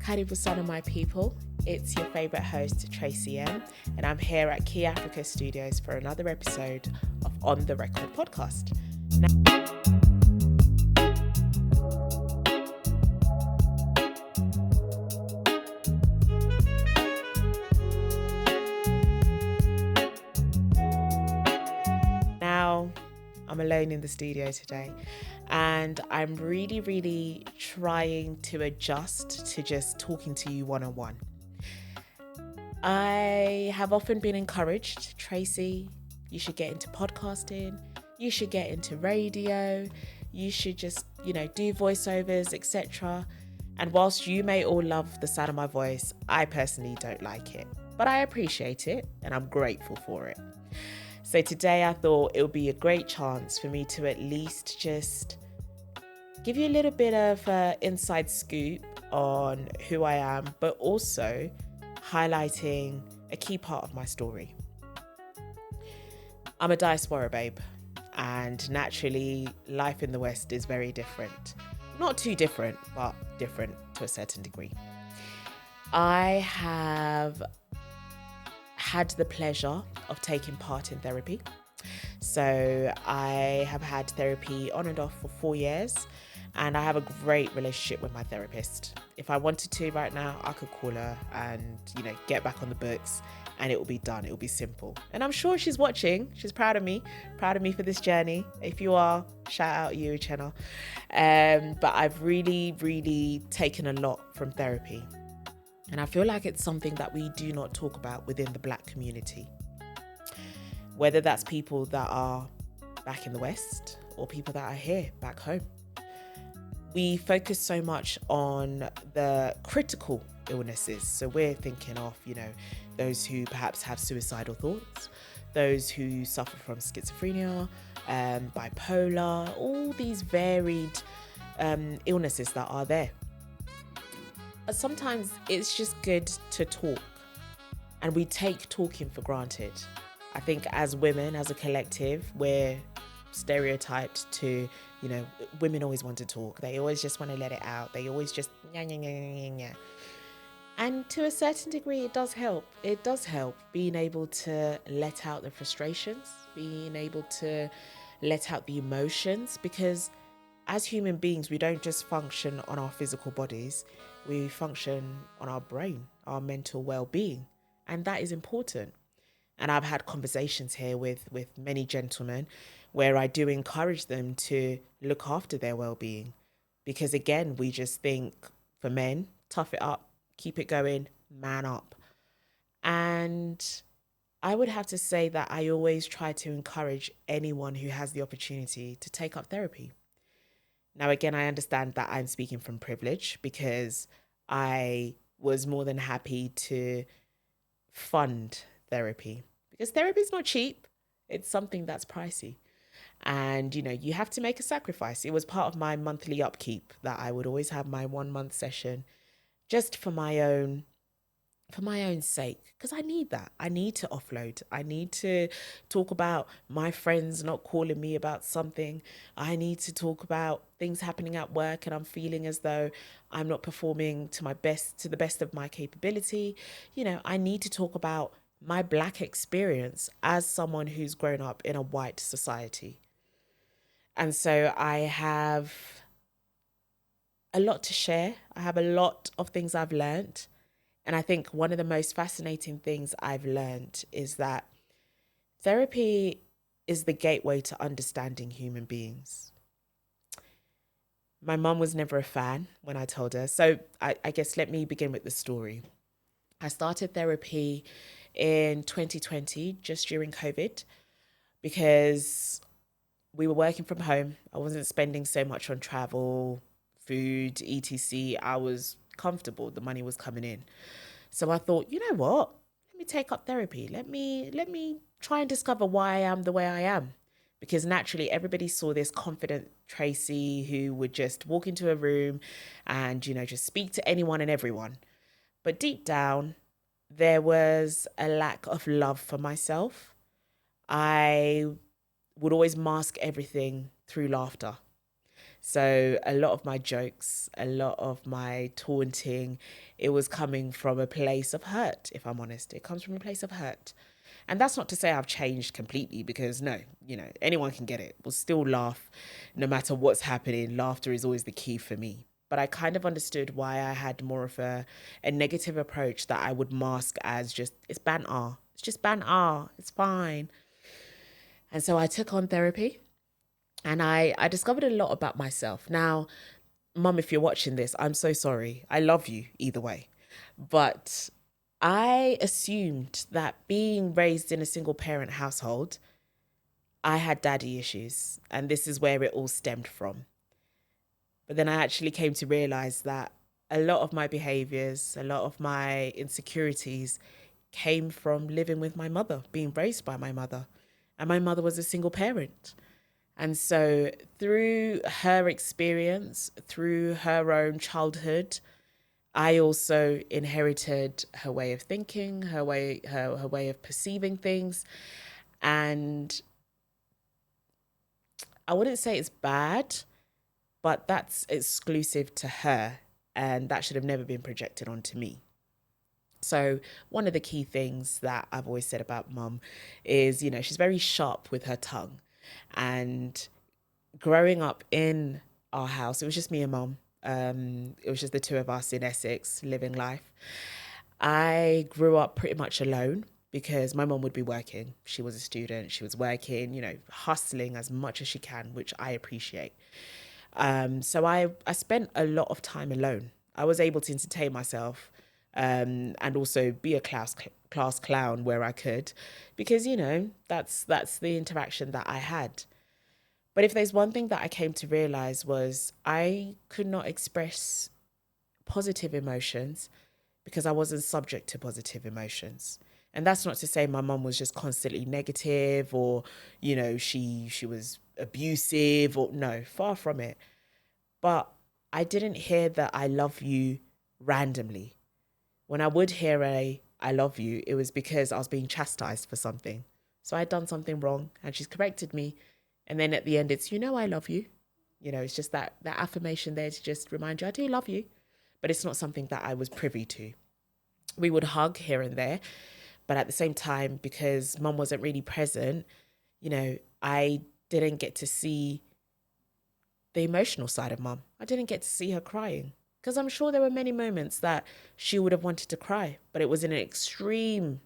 Karibu sana, my people. It's your favourite host, Tracy M, and I'm here at Key Africa Studios for another episode of On The Record podcast. Now, I'm alone in the studio today, and I'm really trying to adjust to just talking to you one-on-one. I have often been encouraged, Tracy, you should get into podcasting, you should get into radio, you should just, do voiceovers, etc. And whilst you may all love the sound of my voice, I personally don't like it, but I appreciate it and I'm grateful for it. So today I thought it would be a great chance for me to at least just give you a little bit of inside scoop on who I am, but also highlighting a key part of my story. I'm a diaspora babe, and naturally life in the West is very different. Not too different, but different to a certain degree. I have had the pleasure of taking part in therapy. So I have had therapy on and off for 4 years, and I have a great relationship with my therapist. If I wanted to right now, I could call her and, get back on the books and it will be done. It will be simple. And I'm sure she's watching. She's proud of me for this journey. If you are, shout out you, channel. But I've really taken a lot from therapy. And I feel like it's something that we do not talk about within the Black community. Whether that's people that are back in the West or people that are here, back home. We focus so much on the critical illnesses. So we're thinking of, those who perhaps have suicidal thoughts, those who suffer from schizophrenia, bipolar, all these varied illnesses that are there. Sometimes it's just good to talk, and we take talking for granted. I think as women, as a collective, we're stereotyped to, women always want to talk. They always just want to let it out. They always just nya. And to a certain degree, it does help. It does help being able to let out the frustrations, being able to let out the emotions, because as human beings, we don't just function on our physical bodies. We function on our brain, our mental well-being, and that is important. And I've had conversations here with many gentlemen where I do encourage them to look after their well-being, because again, we just think for men, tough it up, keep it going, man up. And I would have to say that I always try to encourage anyone who has the opportunity to take up therapy. Now, again, I understand that I'm speaking from privilege because I was more than happy to fund therapy, because therapy is not cheap. It's something that's pricey. And, you have to make a sacrifice. It was part of my monthly upkeep that I would always have my 1 month session just for my own sake, because I need that. I need to offload. I need to talk about my friends not calling me about something. I need to talk about things happening at work and I'm feeling as though I'm not performing to the best of my capability. I need to talk about my Black experience as someone who's grown up in a white society. And so I have a lot to share. I have a lot of things I've learned. And I think one of the most fascinating things I've learned is that therapy is the gateway to understanding human beings. My mum was never a fan when I told her. So I guess let me begin with the story. I started therapy in 2020, just during COVID, because we were working from home. I wasn't spending so much on travel, food, etc. I was comfortable. The money was coming in. So I thought, you know what? Let me take up therapy. Let me try and discover why I am the way I am. Because naturally, everybody saw this confident Tracy who would just walk into a room and, just speak to anyone and everyone. But deep down, there was a lack of love for myself. I would always mask everything through laughter. So a lot of my jokes, a lot of my taunting, it was coming from a place of hurt, if I'm honest. It comes from a place of hurt. And that's not to say I've changed completely, because no, anyone can get it. We'll still laugh no matter what's happening. Laughter is always the key for me. But I kind of understood why I had more of a negative approach that I would mask as just, it's banter. It's just banter. It's fine. And so I took on therapy, and I discovered a lot about myself. Now, Mum, if you're watching this, I'm so sorry. I love you either way. But I assumed that being raised in a single parent household, I had daddy issues, and this is where it all stemmed from. But then I actually came to realize that a lot of my behaviors, a lot of my insecurities came from living with my mother, being raised by my mother. And my mother was a single parent. And so through her experience, through her own childhood, I also inherited her way of thinking, her way of perceiving things. And I wouldn't say it's bad, but that's exclusive to her, and that should have never been projected onto me. So one of the key things that I've always said about Mum is, she's very sharp with her tongue. And growing up in our house, it was just me and Mum. It was just the two of us in Essex living life. I grew up pretty much alone because my mum would be working. She was a student. She was working, hustling as much as she can, which I appreciate. So I spent a lot of time alone. I was able to entertain myself and also be a class clown where I could, because, that's the interaction that I had. But if there's one thing that I came to realize was I could not express positive emotions because I wasn't subject to positive emotions. And that's not to say my mum was just constantly negative or, she was abusive, or no, far from it. But I didn't hear the I love you randomly. When I would hear a I love you, it was because I was being chastised for something. So I'd done something wrong and she's corrected me. And then at the end, it's, I love you. It's just that affirmation there to just remind you, I do love you. But it's not something that I was privy to. We would hug here and there. But at the same time, because Mum wasn't really present, I didn't get to see the emotional side of Mum. I didn't get to see her crying. Because I'm sure there were many moments that she would have wanted to cry. But it was in an extreme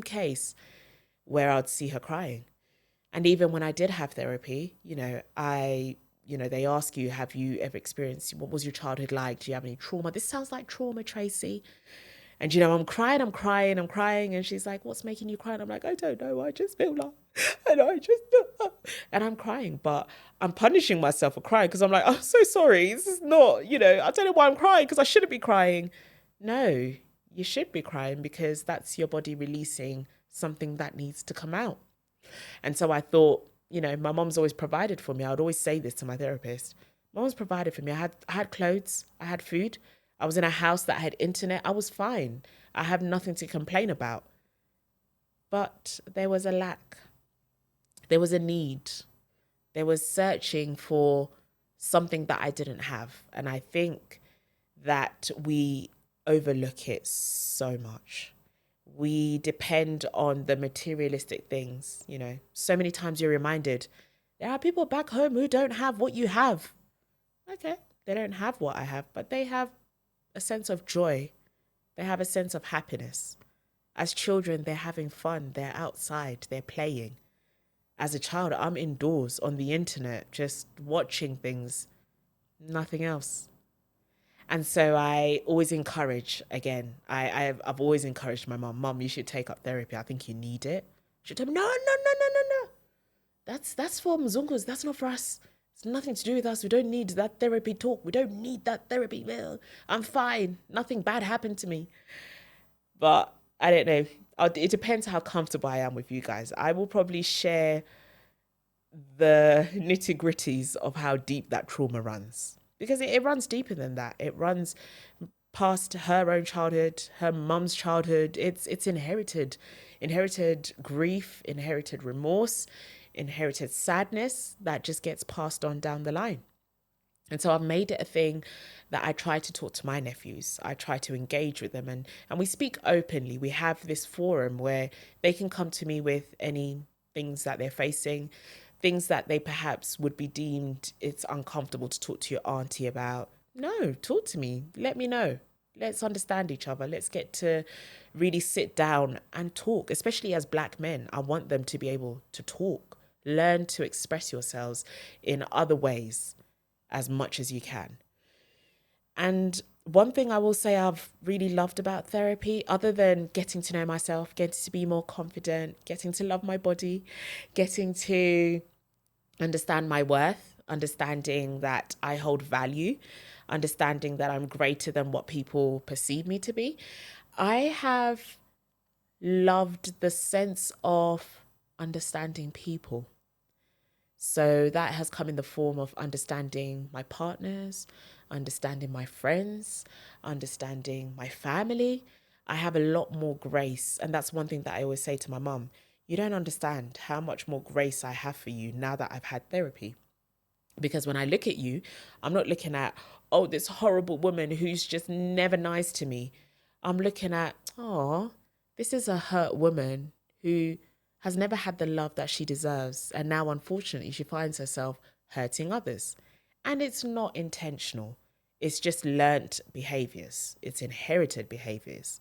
case where I'd see her crying. And even when I did have therapy, they ask you, have you ever experienced, what was your childhood like? Do you have any trauma? This sounds like trauma, Tracy. And, I'm crying. And she's like, what's making you cry? And I'm like, I don't know. I just feel like, and I'm crying, but I'm punishing myself for crying because I'm like, I'm so sorry. This is not, I don't know why I'm crying because I shouldn't be crying. No, you should be crying because that's your body releasing something that needs to come out. And so I thought, my mom's always provided for me. I would always say this to my therapist. Mom's provided for me. I had clothes. I had food. I was in a house that had internet. I was fine. I have nothing to complain about. But there was a lack. There was a need. There was searching for something that I didn't have. And I think that we overlook it so much. We depend on the materialistic things, So many times you're reminded, there are people back home who don't have what you have. Okay, they don't have what I have, but they have a sense of joy. They have a sense of happiness. As children, they're having fun. They're outside. They're playing. As a child, I'm indoors on the internet, just watching things, nothing else. And so I always encourage, again, I've always encouraged my mum, you should take up therapy. I think you need it. She told me, no. That's for Mzungus. That's not for us. It's nothing to do with us. We don't need that therapy talk. We don't need that therapy. Well, I'm fine. Nothing bad happened to me. But I don't know. It depends how comfortable I am with you guys. I will probably share the nitty-gritties of how deep that trauma runs. Because it runs deeper than that. It runs past her own childhood, her mum's childhood. It's inherited grief, inherited remorse, inherited sadness that just gets passed on down the line. And so I've made it a thing that I try to talk to my nephews. I try to engage with them, and we speak openly. We have this forum where they can come to me with any things that they're facing, things that they perhaps would be deemed it's uncomfortable to talk to your auntie about. No, talk to me. Let me know. Let's understand each other. Let's get to really sit down and talk, especially as Black men. I want them to be able to talk, learn to express yourselves in other ways as much as you can. And one thing I will say I've really loved about therapy, other than getting to know myself, getting to be more confident, getting to love my body, getting to understand my worth, understanding that I hold value, understanding that I'm greater than what people perceive me to be, I have loved the sense of understanding people. So that has come in the form of understanding my partners, understanding my friends, understanding my family. I have a lot more grace. And that's one thing that I always say to my mum. You don't understand how much more grace I have for you now that I've had therapy. Because when I look at you, I'm not looking at, oh, this horrible woman who's just never nice to me. I'm looking at, oh, this is a hurt woman who has never had the love that she deserves. And now, unfortunately, she finds herself hurting others. And it's not intentional. It's just learnt behaviors. It's inherited behaviors.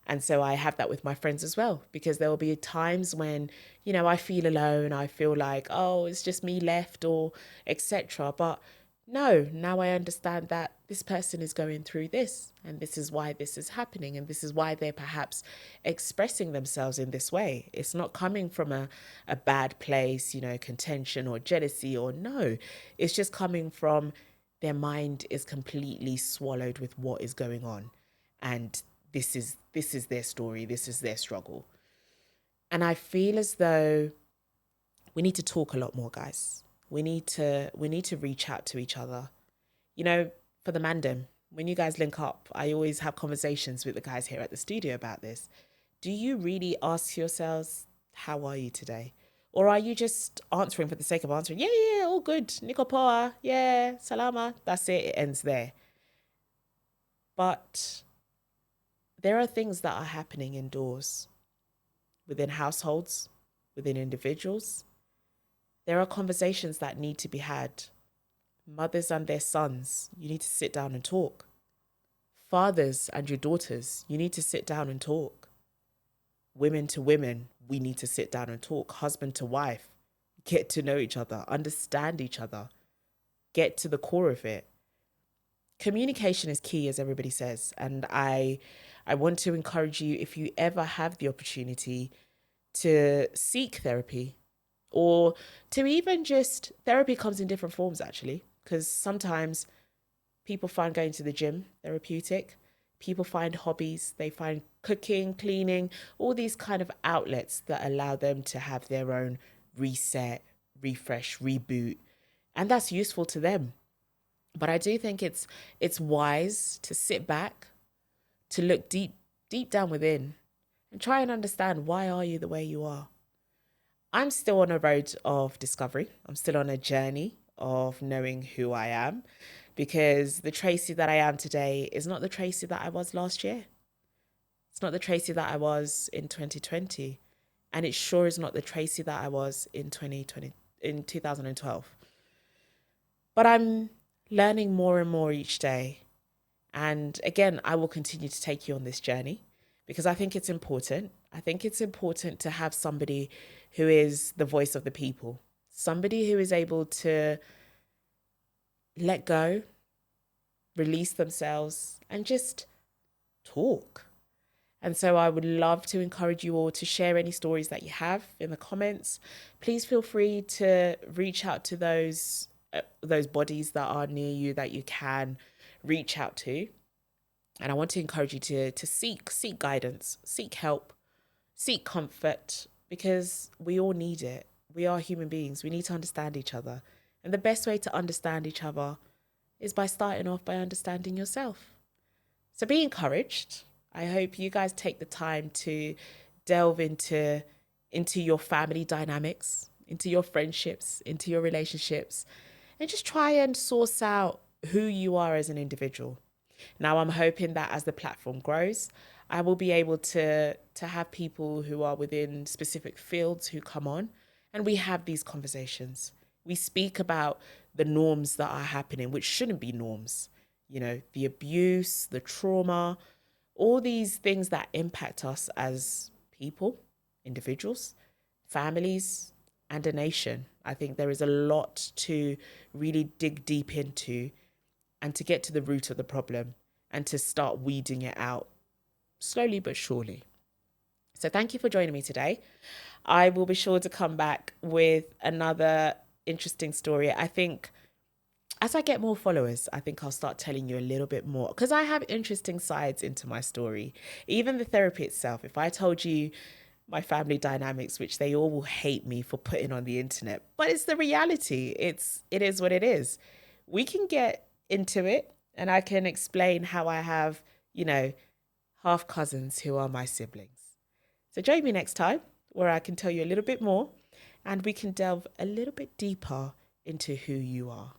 And so I have that with my friends as well, because there will be times when, I feel alone. I feel like, oh, it's just me left or etc. But no, now I understand that this person is going through this and this is why this is happening. And this is why they're perhaps expressing themselves in this way. It's not coming from a bad place, contention or jealousy or no. It's just coming from their mind is completely swallowed with what is going on. And this is their story, this is their struggle. And I feel as though we need to talk a lot more, guys. We need to reach out to each other. For the mandem, when you guys link up, I always have conversations with the guys here at the studio about this. Do you really ask yourselves, how are you today? Or are you just answering for the sake of answering? Yeah, all good. Nikopoa, yeah, salama. That's it. It ends there. But there are things that are happening indoors, within households, within individuals. There are conversations that need to be had. Mothers and their sons, you need to sit down and talk. Fathers and your daughters, you need to sit down and talk. Women to women, we need to sit down and talk. Husband to wife, get to know each other, understand each other, get to the core of it. Communication is key, as everybody says. And I want to encourage you, if you ever have the opportunity, to seek therapy, or to even just, therapy comes in different forms actually, because sometimes people find going to the gym therapeutic. People find hobbies, they find cooking, cleaning, all these kind of outlets that allow them to have their own reset, refresh, reboot. And that's useful to them. But I do think it's wise to sit back, to look deep down within and try and understand, why are you the way you are? I'm still on a road of discovery. I'm still on a journey of knowing who I am, because the Tracy that I am today is not the Tracy that I was last year. It's not the Tracy that I was in 2020. And it sure is not the Tracy that I was in 2012. But I'm learning more and more each day. And again, I will continue to take you on this journey, because I think it's important. I think it's important to have somebody who is the voice of the people, somebody who is able to let go, release themselves, and just talk. And so I would love to encourage you all to share any stories that you have in the comments. Please feel free to reach out to those bodies that are near you that you can reach out to. And I want to encourage you to seek guidance, seek help, seek comfort, because we all need it. We are human beings. We need to understand each other. And the best way to understand each other is by starting off by understanding yourself. So be encouraged. I hope you guys take the time to delve into your family dynamics, into your friendships, into your relationships, and just try and source out who you are as an individual. Now, I'm hoping that as the platform grows, I will be able to have people who are within specific fields who come on and we have these conversations. We speak about the norms that are happening, which shouldn't be norms. You know, the abuse, the trauma, all these things that impact us as people, individuals, families, and a nation. I think there is a lot to really dig deep into and to get to the root of the problem and to start weeding it out slowly but surely. So thank you for joining me today. I will be sure to come back with another interesting story. I think as I get more followers, I think I'll start telling you a little bit more because I have interesting sides into my story. Even the therapy itself, if I told you my family dynamics, which they all will hate me for putting on the internet, but it's the reality. It is what it is. We can get into it and I can explain how I have, half cousins who are my siblings. So join me next time where I can tell you a little bit more and we can delve a little bit deeper into who you are.